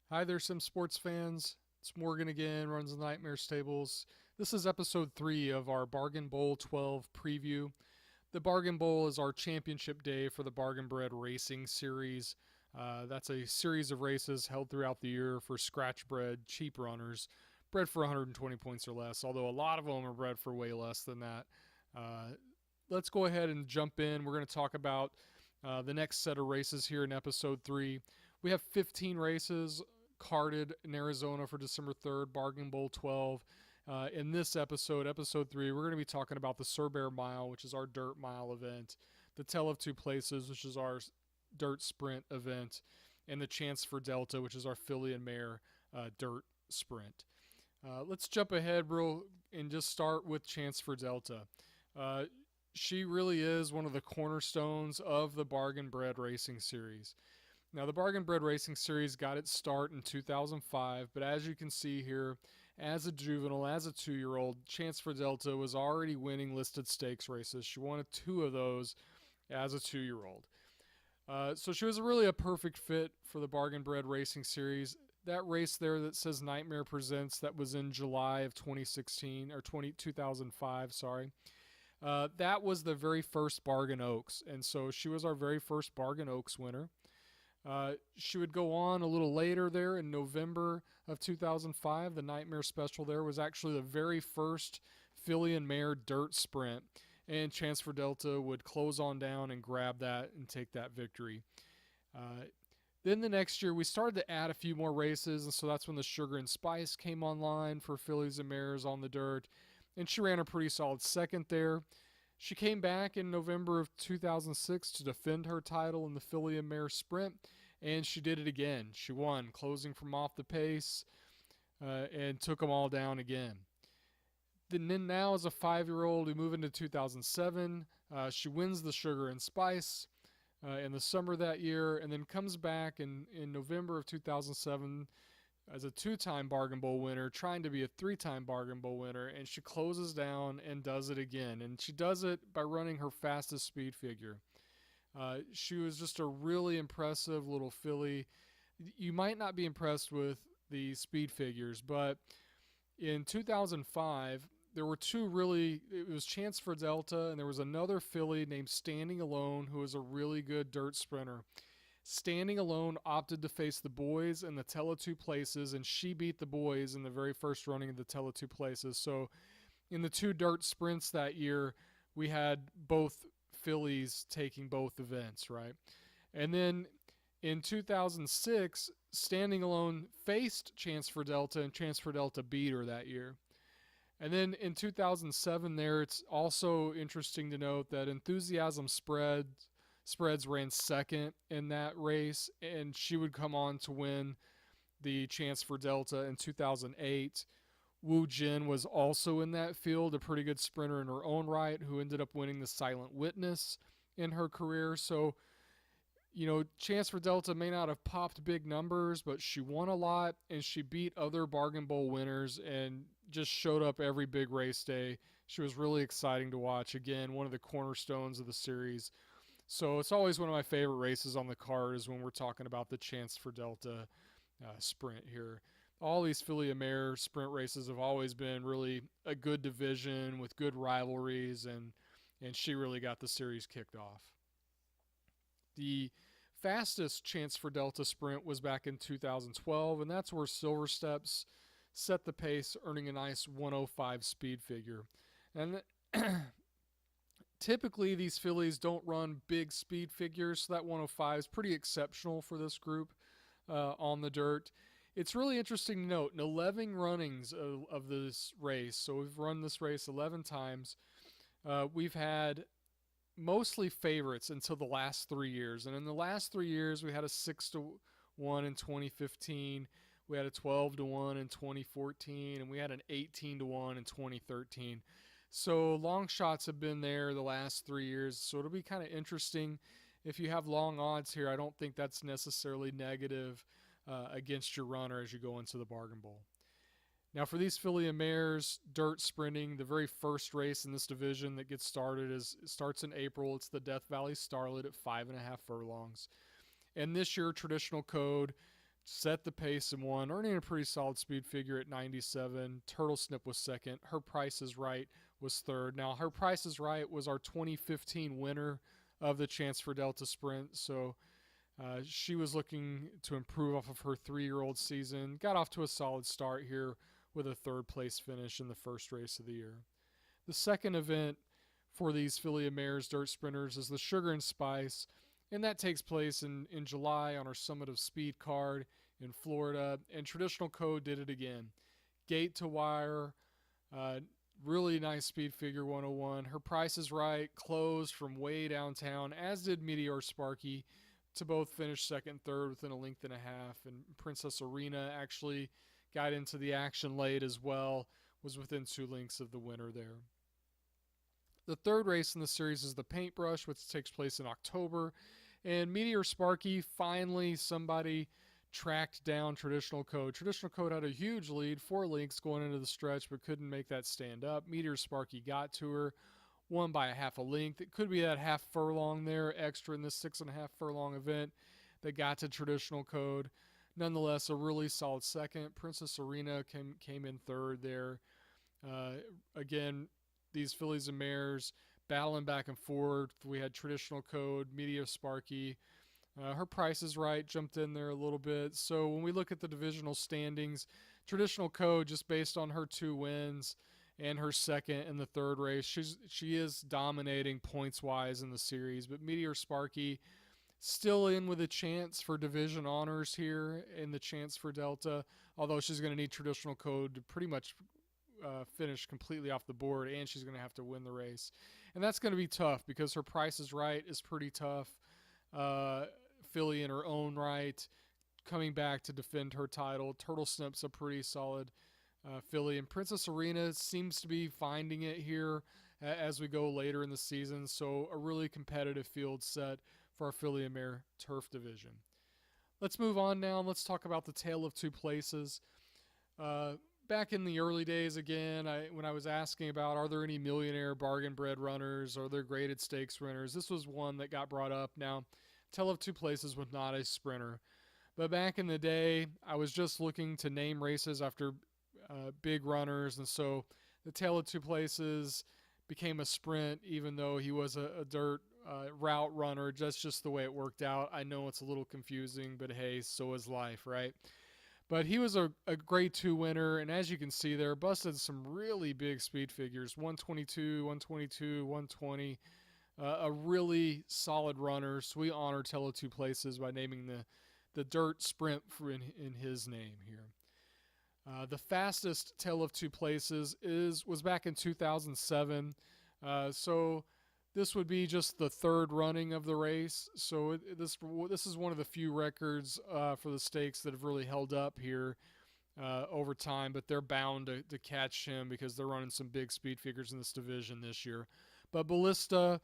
Hi there, Sim Sports fans. It's Morgan again, runs the Nightmare Stables. This is episode 3 of our Bargain Bowl 12 preview. The Bargain Bowl is our championship day for the Bargain Bred Racing Series. That's a series of races held throughout the year for scratch bred, cheap runners, bred for 120 points or less, although a lot of them are bred for way less than that. Uh, let's go ahead and jump in. We're going to talk about the next set of races here in episode 3. We have 15 races carded in Arizona for December 3rd, Bargain Bowl 12. In this episode, episode 3, we're going to be talking about the Sir Bear Mile, which is our dirt mile event, the Tell of Two Places, which is our dirt sprint event, and the Chance for Delta, which is our filly and mare dirt sprint. Let's jump ahead real and just start with Chance for Delta. Uh, she really is one of the cornerstones of the Bargain Bred Racing Series. Now, the Bargain Bred Racing Series got its start in 2005, but as you can see here, as a juvenile, as a 2-year-old, Chance for Delta was already winning listed stakes races. She won 2 of those as a 2-year-old. So she was really a perfect fit for the Bargain Bred Racing Series. That race there that says Nightmare Presents, that was in July of 2016, or 2005, sorry. That was the very first Bargain Oaks, and so she was our very first Bargain Oaks winner. She would go on a little later there in November of 2005. The Nightmare Special there was actually the very first filly and mare dirt sprint, and Chance for Delta would close on down and grab that and take that victory. Uh, then the next year, we started to add a few more races, and so that's when the Sugar and Spice came online for fillies and mares on the dirt, and she ran a pretty solid second there. She came back in November of 2006 to defend her title in the filly and mare sprint, and she did it again. She won, closing from off the pace, and took them all down again. Then now, as a 5-year-old, we move into 2007. She wins the Sugar and Spice in the summer that year, and then comes back in November of 2007 as a 2-time Bargain Bowl winner, trying to be a 3-time Bargain Bowl winner, and she closes down and does it again. And she does it by running her fastest speed figure. She was just a really impressive little filly. You might not be impressed with the speed figures, but in 2005, there were two really. It was Chance for Delta, and there was another filly named Standing Alone, who was a really good dirt sprinter. Standing Alone opted to face the boys in the Tell of Two Places, and she beat the boys in the very first running of the Tell of Two Places. So in the 2 dirt sprints that year, we had both fillies taking both events, right? And then in 2006, Standing Alone faced Chance for Delta, and Chance for Delta beat her that year. And then in 2007, there, it's also interesting to note that Enthusiasm Spreads ran second in that race, and she would come on to win the Chance for Delta in 2008. Wu Jin was also in that field, a pretty good sprinter in her own right, who ended up winning the Silent Witness in her career. So, Chance for Delta may not have popped big numbers, but she won a lot, and she beat other Bargain Bowl winners and just showed up every big race day. She was really exciting to watch. Again, one of the cornerstones of the series. So it's always one of my favorite races on the card is when we're talking about the Chance for Delta sprint here. All these filly and mare sprint races have always been really a good division with good rivalries, and she really got the series kicked off. The fastest Chance for Delta sprint was back in 2012, and that's where Silver Steps set the pace, earning a nice 105 speed figure. And typically, these fillies don't run big speed figures, so that 105 is pretty exceptional for this group on the dirt. It's really interesting to note in 11 runnings of this race, so we've run this race 11 times, we've had mostly favorites until the last 3 years. And in the last 3 years, we had a 6-1 in 2015, we had a 12-1 in 2014, and we had an 18-1 in 2013. So long shots have been there the last 3 years. So it'll be kind of interesting if you have long odds here. I don't think that's necessarily negative against your runner as you go into the Bargain Bowl. Now for these filly and mares, dirt sprinting, the very first race in this division that gets started starts in April. It's the Death Valley Starlet at 5.5 furlongs. And this year, traditional code, set the pace and won, earning a pretty solid speed figure at 97. Turtle Snip was second. Her Price is Right was third. Now, Her Price is Right was our 2015 winner of the Chance for Delta Sprint, so she was looking to improve off of her 3-year-old season. Got off to a solid start here with a third place finish in the first race of the year. The second event for these filly and mares dirt sprinters is the Sugar and Spice, and that takes place in July on our Summit of Speed card in Florida. And Traditional Code did it again. Gate to wire, really nice speed figure 101. Her Price is Right closed from way downtown, as did Meteor Sparky, to both finish second, third within a length and a half. And Princess Arena actually got into the action late as well, was within 2 lengths of the winner there. The third race in the series is the Paintbrush, which takes place in October. And Meteor Sparky, finally somebody tracked down Traditional Code. Traditional Code had a huge lead, 4 lengths going into the stretch, but couldn't make that stand up. Meteor Sparky got to her, won by a half a length. It could be that half furlong there extra in this 6.5 furlong event that got to Traditional Code. Nonetheless, a really solid second. Princess Arena came in third there. Again, these fillies and mares battling back and forth. We had Traditional Code, Meteor Sparky. Her Price is Right jumped in there a little bit. So when we look at the divisional standings, Traditional Code, just based on her 2 wins and her second and the third race, she is dominating points-wise in the series. But Meteor Sparky still in with a chance for division honors here and the chance for Delta, although she's going to need Traditional Code to pretty much finish completely off the board, and she's going to have to win the race. And that's going to be tough because Her Price is Right is pretty tough. Filly in her own right, coming back to defend her title. Turtle Snip's a pretty solid filly, and Princess Arena seems to be finding it here as we go later in the season. So a really competitive field set for our filly and mare turf division. Let's move on now and let's talk about the Tale of Two Places. Back in the early days, again, when I was asking about are there any millionaire bargain bred runners, are there graded stakes runners, this was one that got brought up. Now, Tale of Two Places was not a sprinter, but back in the day, I was just looking to name races after big runners, and so the Tale of Two Places became a sprint, even though he was a dirt route runner. That's just the way it worked out. I know it's a little confusing, but hey, so is life, right? But he was a grade 2 winner, and as you can see there, busted some really big speed figures, 122, 122, 120, a really solid runner. So we honor Tale of Two Places by naming the dirt sprint in his name here. The fastest Tale of Two Places was back in 2007, so this would be just the third running of the race. So this is one of the few records for the stakes that have really held up here over time, but they're bound to catch him because they're running some big speed figures in this division this year. But Ballista,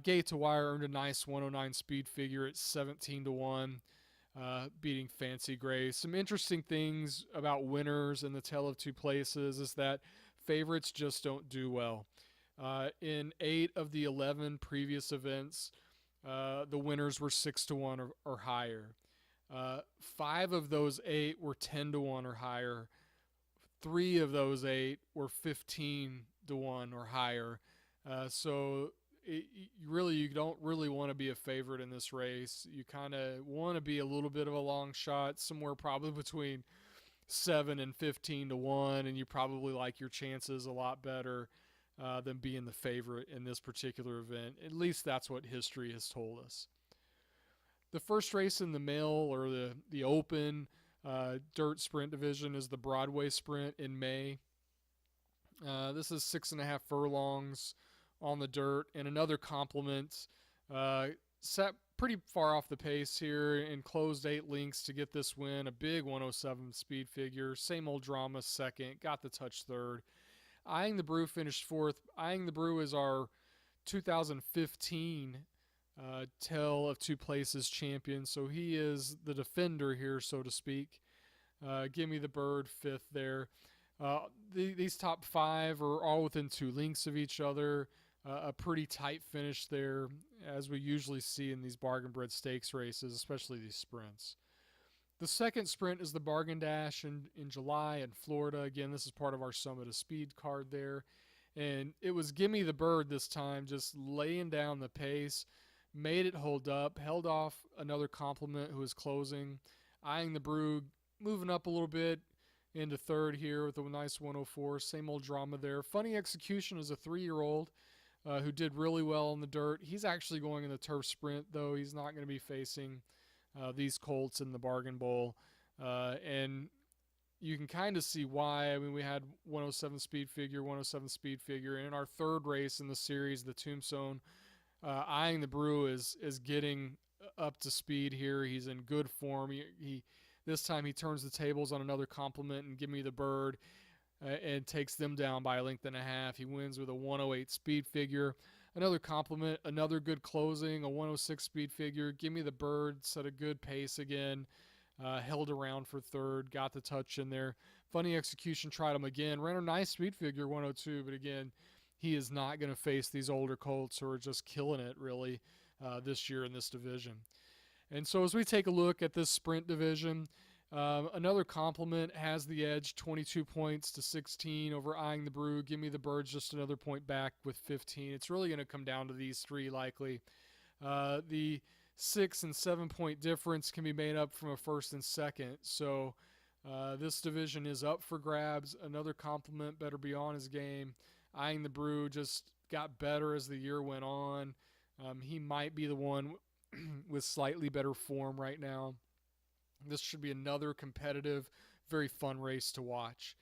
Gate to Wire, earned a nice 109 speed figure at 17-1, beating Fancy Grace. Some interesting things about winners in the Tale of Two Places is that favorites just don't do well. In 8 of the 11 previous events, the winners were 6-1 or higher. 5 of those 8 were 10-1 or higher. 3 of those 8 were 15-1 or higher. So you don't really want to be a favorite in this race. You kind of want to be a little bit of a long shot, somewhere probably between 7 and 15-1, and you probably like your chances a lot better than being the favorite in this particular event. At least that's what history has told us. The first race in the male or the open dirt sprint division is the Broadway Sprint in May. This is 6.5 furlongs on the dirt, and another compliment. Sat pretty far off the pace here and closed 8 lengths to get this win. A big 107 speed figure. Same Old Drama second. Got the touch third. Eyeing the Brew finished 4th. Eyeing the Brew is our 2015 Tale of Two Places champion, so he is the defender here, so to speak. Give Me the Bird 5th there. These top 5 are all within 2 lengths of each other. A pretty tight finish there, as we usually see in these bargain bred stakes races, especially these sprints. The second sprint is the Bargain Dash in July in Florida. Again, this is part of our Summit of Speed card there. And it was Gimme the Bird this time, just laying down the pace, made it hold up, held off another compliment who was closing, eyeing the Brew, moving up a little bit into third here with a nice 104. Same old drama there. Funny execution as a 3-year-old who did really well in the dirt. He's actually going in the turf sprint, though. He's not going to be facing these colts in the Bargain Bowl. And you can kind of see why. I mean, we had 107 speed figure, 107 speed figure. And in our third race in the series, the Tombstone, eyeing the Brew is getting up to speed here. He's in good form. He this time he turns the tables on another compliment and Give Me the Bird and takes them down by a length and a half. He wins with a 108 speed figure. Another compliment, another good closing, a 106 speed figure. Give Me the Bird set a good pace again. Held around for third, got the touch in there. Funny execution, tried him again. Ran a nice speed figure, 102, but again, he is not going to face these older colts who are just killing it, really, this year in this division. And so as we take a look at this sprint division, another compliment has the edge, 22 points to 16 over Eyeing the Brew. Give Me the Birds just another point back with 15. It's really going to come down to these three likely. The 6 and 7 point difference can be made up from a first and second. So this division is up for grabs. Another compliment better be on his game. Eyeing the Brew just got better as the year went on. He might be the one with slightly better form right now. This should be another competitive, very fun race to watch.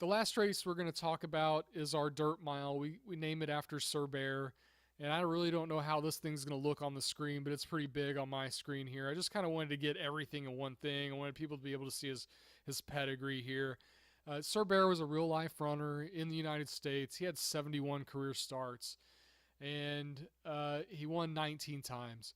The last race we're going to talk about is our dirt mile. We name it after Sir Bear. And I really don't know how this thing's going to look on the screen, but it's pretty big on my screen here. I just kind of wanted to get everything in one thing. I wanted people to be able to see his pedigree here. Sir Bear was a real-life runner in the United States. He had 71 career starts, and he won 19 times.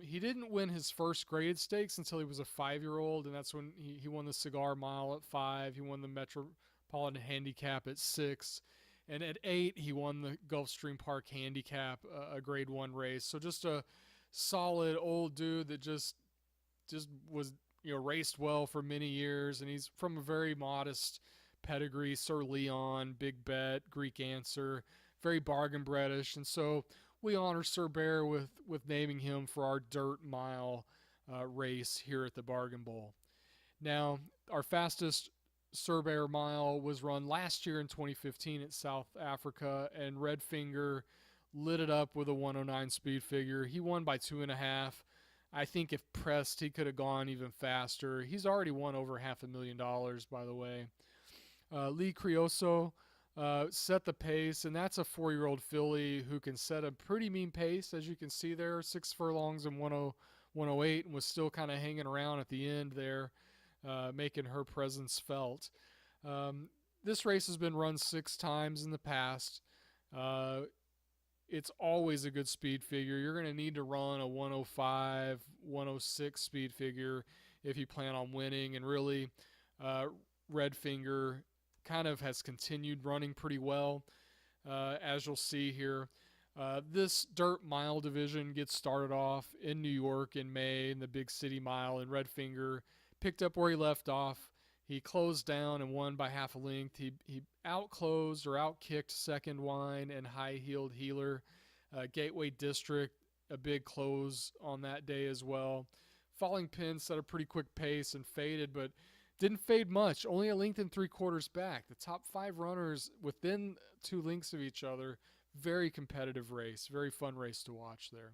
He didn't win his first graded stakes until he was a 5-year-old, and that's when he won the Cigar Mile at 5. He won the Metropolitan Handicap at 6. And at 8, he won the Gulfstream Park Handicap, a Grade 1 race. So just a solid old dude that just was, raced well for many years. And he's from a very modest pedigree. Sir Leon, Big Bet, Greek Answer, very bargain breadish. And so we honor Sir Bear with naming him for our dirt mile race here at the Bargain Bowl. Now, our fastest Sir Bear mile was run last year in 2015 at South Africa, and Redfinger lit it up with a 109 speed figure. He won by 2.5. I think if pressed, he could have gone even faster. He's already won over $500,000, by the way. Lee Crioso set the pace, and that's a 4-year-old filly who can set a pretty mean pace, as you can see there, 6 furlongs and 108, and was still kind of hanging around at the end there, making her presence felt. This race has been run 6 times in the past. It's always a good speed figure. You're going to need to run a 105, 106 speed figure if you plan on winning, and really Redfinger kind of has continued running pretty well, as you'll see here. This dirt mile division gets started off in New York in May in the Big City Mile, and Redfinger picked up where he left off. He closed down and won by half a length. He outclosed or outkicked Second Wine and High Heeled Healer. Gateway District, a big close on that day as well. Falling Pin set a pretty quick pace and faded, but didn't fade much, only a length and 3/4 back. The top 5 runners within 2 lengths of each other. Very competitive race, very fun race to watch there.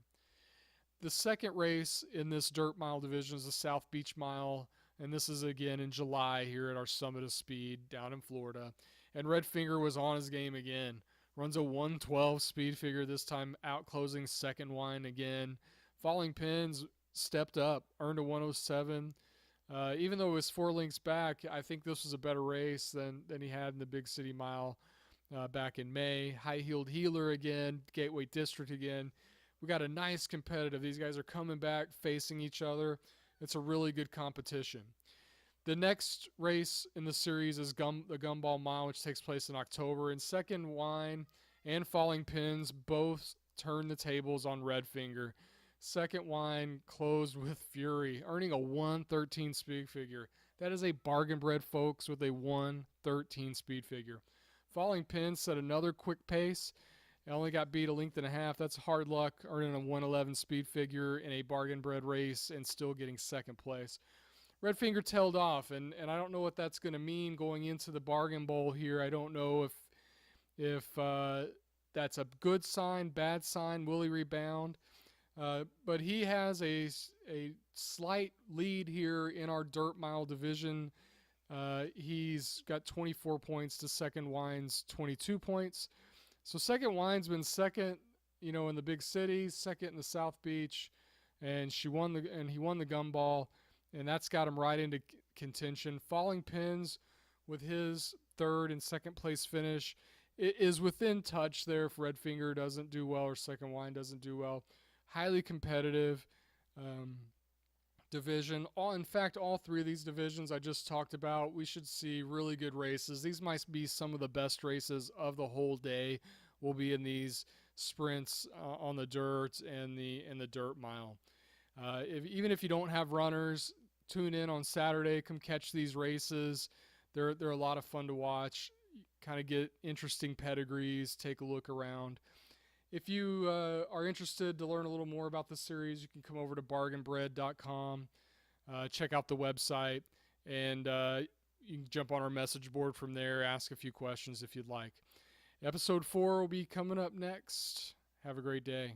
The second race in this dirt mile division is the South Beach Mile, and this is again in July here at our Summit of Speed down in Florida. And Redfinger was on his game again. Runs a 112 speed figure, this time outclosing Second Wine again. Falling Pins stepped up, earned a 107. Even though it was 4 lengths back, I think this was a better race than he had in the Big City Mile back in May. High Heeled Healer again, Gateway District again. We got a nice competitive. These guys are coming back, facing each other. It's a really good competition. The next race in the series is the Gumball Mile, which takes place in October. And Second Wine and Falling Pins both turn the tables on Redfinger. Second wine closed with fury, earning a 113 speed figure. That is a bargain bred, folks, with a 113 speed figure. Falling Pin set another quick pace. It only got beat a length and a half. That's hard luck, earning a 111 speed figure in a bargain bred race and still getting second place. Redfinger tailed off, and I don't know what that's going to mean going into the Bargain Bowl here. I don't know if that's a good sign, bad sign. Will he rebound? But he has a slight lead here in our dirt mile division. He's got 24 points to Second Wine's 22 points. So Second Wine's been second, in the big cities, second in the South Beach, and he won the Gumball, and that's got him right into contention. Falling Pins with his third and second place finish is within touch there if Redfinger doesn't do well or Second Wine doesn't do well. Highly competitive division. In fact, all three of these divisions I just talked about, we should see really good races. These might be some of the best races of the whole day. Will be in these sprints on the dirt and the dirt mile. Even if you don't have runners, tune in on Saturday. Come catch these races. They're a lot of fun to watch. Kind of get interesting pedigrees. Take a look around. If you are interested to learn a little more about the series, you can come over to bargainbred.com, check out the website, and you can jump on our message board from there, ask a few questions if you'd like. Episode 4 will be coming up next. Have a great day.